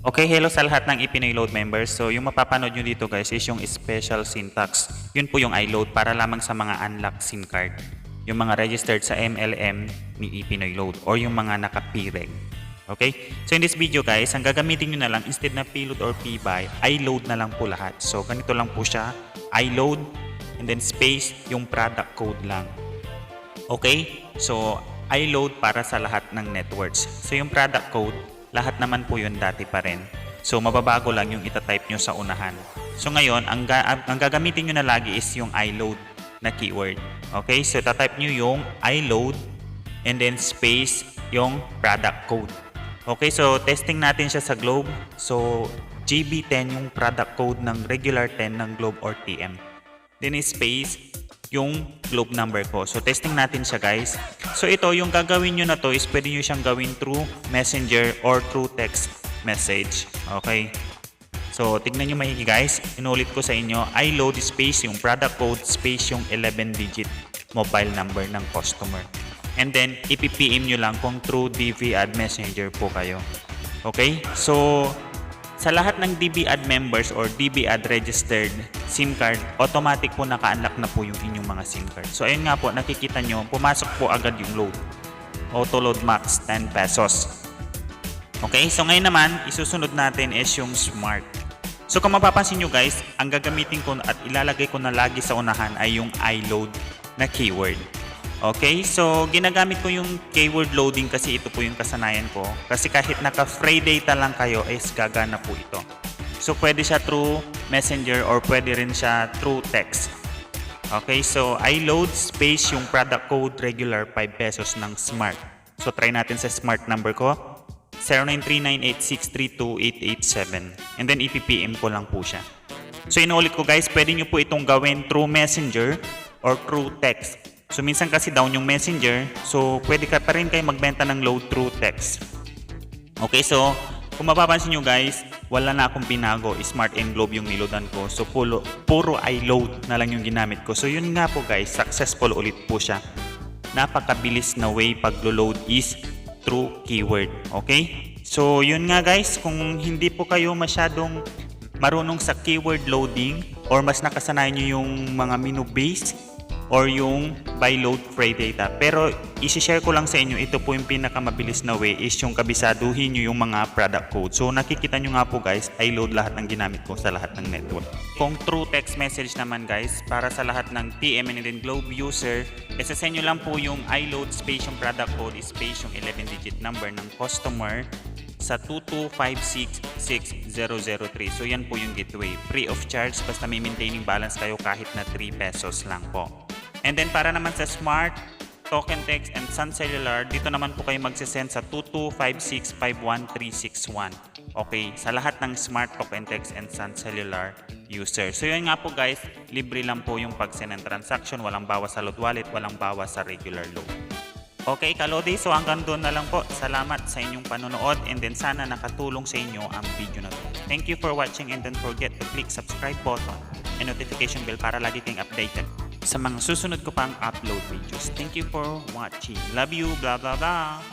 Okay, hello sa lahat ng ipinoy-load members. So, yung mapapanood nyo dito guys is yung special syntax. Yun po yung iLoad para lamang sa mga unlocked SIM card. Yung mga registered sa MLM ni ipinoy-load or yung mga naka-PREG. Okay? So, in this video guys, ang gagamitin nyo na lang instead na pload or pbuy, iLoad na lang po lahat. So, ganito lang po siya. iLoad and then space yung product code lang. Okay? So, iLoad para sa lahat ng networks. So, yung product code, lahat naman po yun dati pa rin. So, mababago lang yung itatype nyo sa unahan. So, ngayon, ang gagamitin nyo na lagi is yung iLoad na keyword. Okay? So, tatype nyo yung iLoad and then space yung product code. Okay? So, testing natin siya sa Globe. So, GB10 yung product code ng regular 10 ng Globe or TM. Then, space yung Globe number ko. So, testing natin siya guys. So, ito, yung gagawin nyo na to is pwede nyo siyang gawin through messenger or through text message. Okay? So, tignan nyo mahigi guys. Inulit ko sa inyo, iLoad space yung product code space yung 11-digit mobile number ng customer. And then, ipipm nyo lang kung through DVADD messenger po kayo. Okay? So, sa lahat ng DVADD members or DVADD registered SIM card, automatic po naka-unlock na po yung inyong mga SIM card. So ayun nga po, nakikita nyo, pumasok po agad yung load. Auto load max 10 pesos. Okay, so ngayon naman, isusunod natin is yung smart. So kung mapapansin nyo guys, ang gagamitin ko at ilalagay ko na lagi sa unahan ay yung iLoad na keyword. Okay, so ginagamit ko yung keyword loading kasi ito po yung kasanayan ko. Kasi kahit naka-free data lang kayo, is gagana po ito. So pwede siya through messenger or pwede rin siya through text. Okay, so iLoad space yung product code regular 5 pesos ng smart. So try natin sa smart number ko. 093986328887. And then ipipm ko lang po siya. So inuulit ko guys, pwede nyo po itong gawin through messenger or through text. So, minsan kasi down yung messenger. So, pwede ka pa rin kayo magbenta ng load through text. Okay, so, kung mapapansin nyo guys, wala na akong binago. Smart and Globe yung niloadan ko. So, puro iLoad na lang yung ginamit ko. So, yun nga po guys, successful ulit po siya. Napakabilis na way pag-load is through keyword. Okay? So, yun nga guys, kung hindi po kayo masyadong marunong sa keyword loading or mas nakasanayan nyo yung mga menu base or yung buy load free data. Pero isi-share ko lang sa inyo, ito po yung pinakamabilis na way is yung kabisaduhin nyo yung mga product code. So nakikita nyo nga po guys, iLoad lahat ng ginamit ko sa lahat ng network. Kung through text message naman guys, para sa lahat ng TM and then Globe user, isa-send nyo lang po yung iLoad space yung product code space yung 11-digit number ng customer sa 225660003. So yan po yung gateway. Free of charge basta may maintaining balance kayo kahit na 3 pesos lang po. And then para naman sa Smart, Token Text and Sun Cellular, dito naman po kayo magsisend sa 225651361. Okay, sa lahat ng Smart, Token Text and Sun Cellular user. So yun nga po guys, libre lang po yung pag-send ng transaction, walang bawas sa LoadWallet, walang bawas sa regular load. Okay, kalodi, so hanggang doon na lang po. Salamat sa inyong panonood and then sana nakatulong sa inyo ang video na to. Thank you for watching and don't forget to click subscribe button and notification bell para lagi kayong updated sa mga susunod ko pang upload videos. Thank you for watching. Love you, blah blah blah.